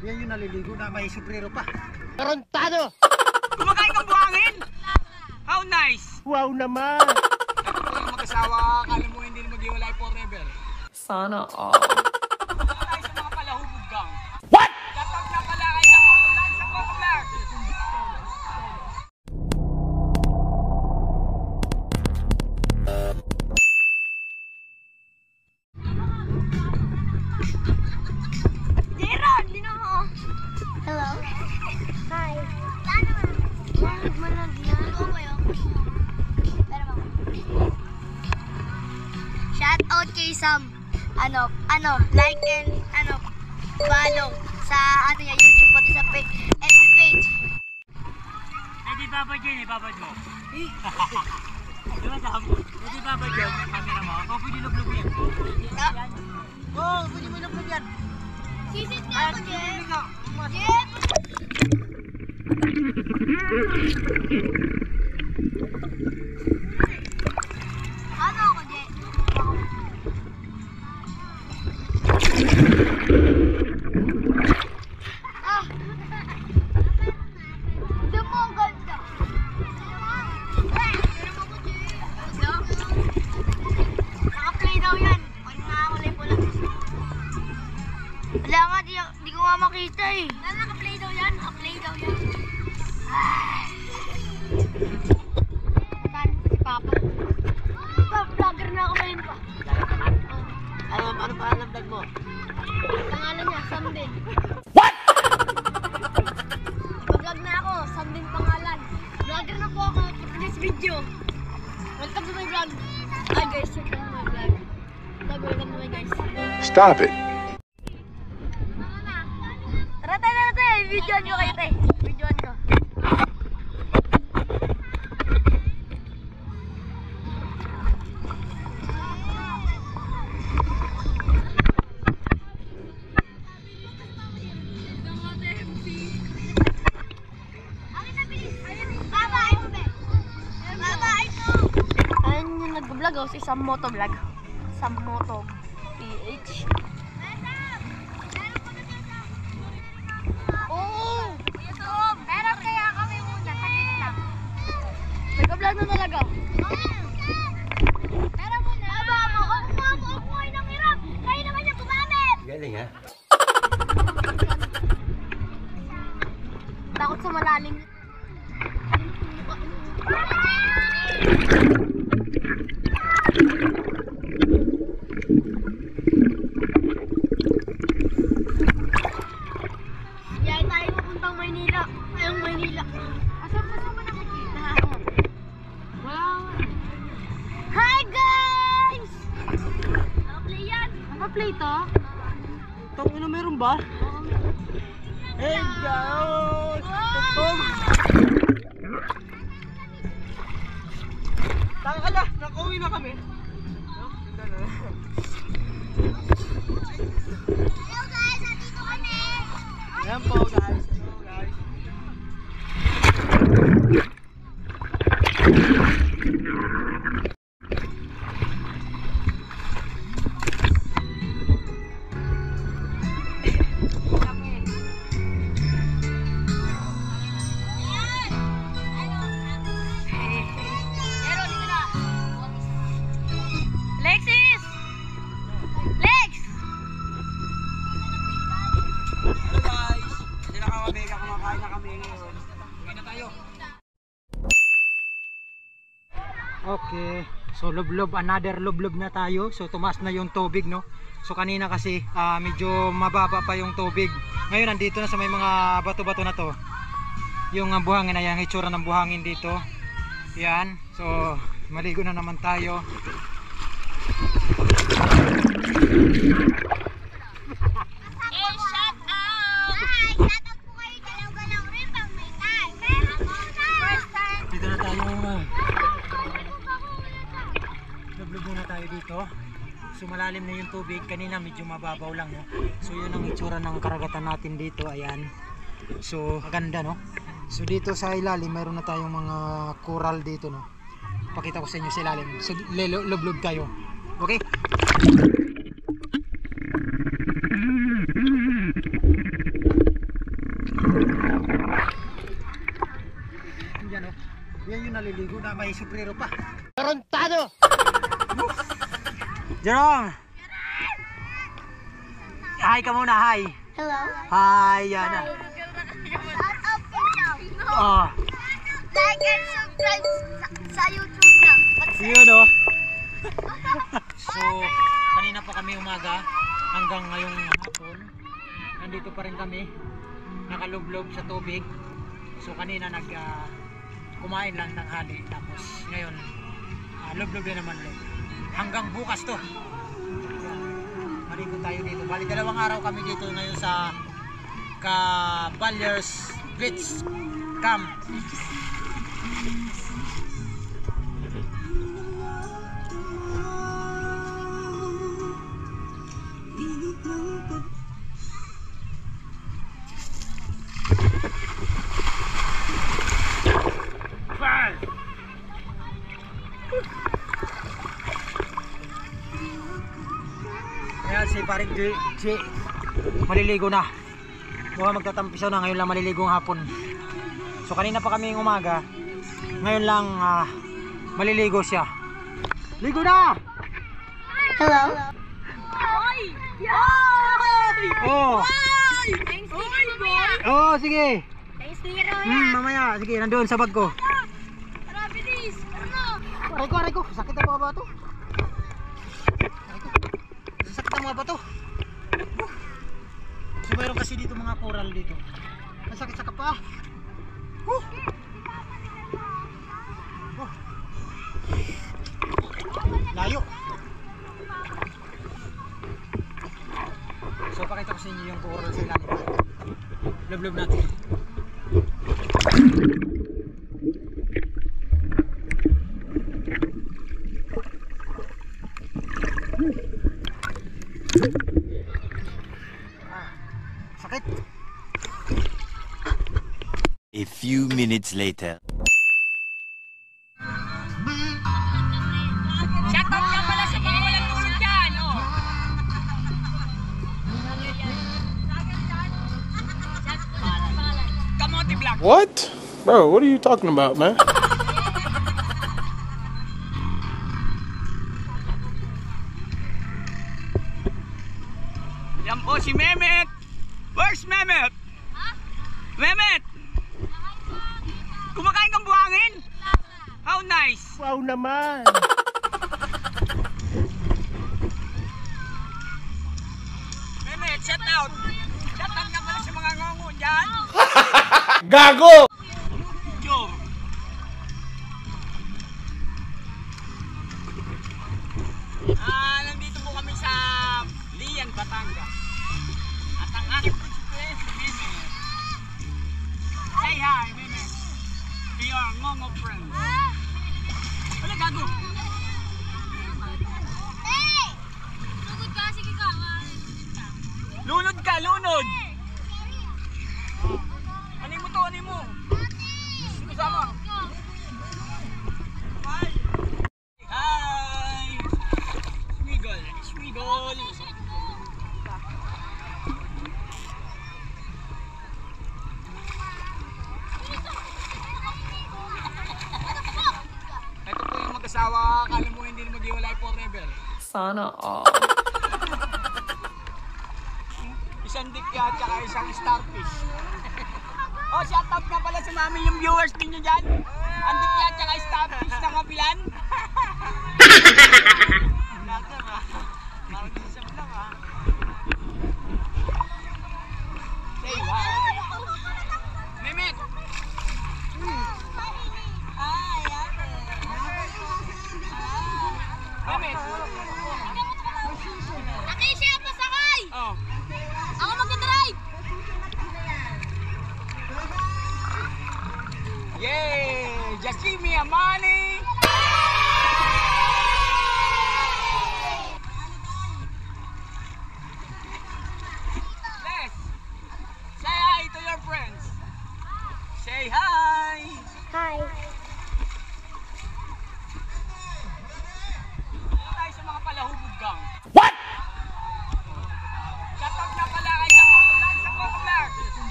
Yan yung naliligo na may sombrero pa. Tarantado! Kumakain kang buhangin? How nice! Wow naman! Ito yung mag-asawa, akala mo hindi mag-iwalay forever. Sana all. Ito tayo sa mga palahubog gang. What? Shoutout na pala kay sa Motovlog, sa Motovlog. Jeron, dino mo. Hello. Hi. Bakit mo lang ginagawa ko yun? Pero mo. Shout out kay Sam. Like and follow sa YouTube pati sa FB page. Ay di babad yun eh, babad mo. Di ba sabi? Di babad yun, camera mo. Ako pwede lublog yan. Oo, pwede mo ilapag yan. Sisit nga ako, Jen. Jen! Ano ako, Jen? Ah! Tignan mo, ang ganda. Naka-play daw yan. Pag nakakulay po lang. Wala nga, di ko nga makita eh. Naka-play daw yan. Naka-play daw yan. Saan si Papa? Vlogger na ako ngayon pa. Ano pa ang vlog mo? Pangalan niya, Sam din. What? Vlog na ako, Sam din pangalan. Vlogger na po ako for this video. Welcome to my vlog. Hi guys, welcome to my vlog. Welcome to my guys. Stop it. Tara tayo. Videoan nyo kayo tayo. Videoan ko. Ayun yung nag-vlog ako, si Sam Motovlog. Sam Moto PH. Oo! Pero kaya kami muna, saglit lang. Nag-vlog na talaga. Pero muna. Aba mo, ako ay nangiram. Kayo naman yung gumamit. Galing ha? Takot sa malalim. Yan tayo papuntang Maynila. Ayong Maynila. Asan mo nakikita? Wow. Hi guys! Naka-play yan. Naka-play to? Tangina meron ba? Hey guys! Tangala, nakauwi na kami. Hello guys, nandito kami. Ayan po guys. Hello guys. Lexis! Lex! Hello guys! Hindi na kamabega, kumakain na kami ngayon. Uwi na tayo. Okay. So another lublob na tayo. So tumaas na yung tubig, no. So kanina kasi medyo mababa pa yung tubig. Ngayon nandito na sa may mga bato-bato na to. Yung buhangin na yan, itsura ng buhangin dito. Yan. So maligo na naman tayo. Hey, shout out! Hi! Shout out po kayo. Galaw-galaw rin pang may time. First time. Dito na tayo. Lublob muna tayo dito. So malalim na yung tubig. Kanina medyo mababaw lang, no. So yun ang itsura ng karagatan natin dito. Ayan. So maganda, no. So dito sa ilalim mayroon na tayong mga coral dito, no. Pakita ko sa inyo sa ilalim. So lublob tayo. Okay? Yan yung naliligo na may suprero pa. Tarantado! Jerome! Hi ka muna, hi! Hello. Hi, yan na. Oh, Like and subscribe sa YouTube na. yun oh. So, kanina pa kami umaga hanggang ngayong hapon. Nandito pa rin kami. Nakalublob sa tubig. So, kanina kumain lang ng hali. Tapos, ngayon, lublob din naman ulit. Hanggang bukas to. Maligo tayo dito. Bali, 2 araw kami dito ngayon sa Caballeros Beach Camp. Ayan si paring G maliligo na. Mukhang magtatampisaw na, ngayon lang maliligo ng hapon. So kanina pa kami ng umaga, ngayon lang maliligo siya. Ligo na! Hello. Oy! Oh! Thanks, mamaya. Oh, sige. Thanks, mamaya. Mamaya, sige, nandoon sa bag ko. Tara, bilis. Ano? Aray ko, sakit ang mga bato. Sakit ang mga bato. So mayroon kasi dito mga coral dito. Masakit sa kapa. Layo. So pakita ko sa inyo yung coral sa ilalim. Lublob natin. Sakit. A few minutes later. Shoutout ka pala sa mga walang tulog dyan, oh. Kamote Black. What? Bro, what are you talking about, man? Yan po si Mehmet. Where's Mehmet? Mehmet! Kumakain kang buhangin? How nice! Wow naman! Mehmet, shout out! Shout out na pala sa mga ngongo dyan. Gago! Joe! Nandito po kami sa Lian, Batangas. At ang aking prinsipe, si Mehmet. Say hi, Mehmet. To your ngongo friends. Wala gago! Hey! Sugod ka, sige ka. Lunod ka, lunod! Ano mo to, ano mo? Sino sama? Hi! Hi! Smigol, smigol! Ito po yung mag-asawa, akala mo hindi na mag-iwalay forever. Sana all. Isang dikya at saka isang starfish. Oh, shout out nga pala sa mami yung viewers din nyo dyan. Ang dikya at saka starfish na kapilan. Later ha. Parang din sa vlog ha. Say hi. Mehmet. Hi, ate. Mehmet. Ate, siya, pasakay! Oh. Ako mag-drive! Yay! Just give me a money! Les! Say hi to your friends! Say hi! Hi.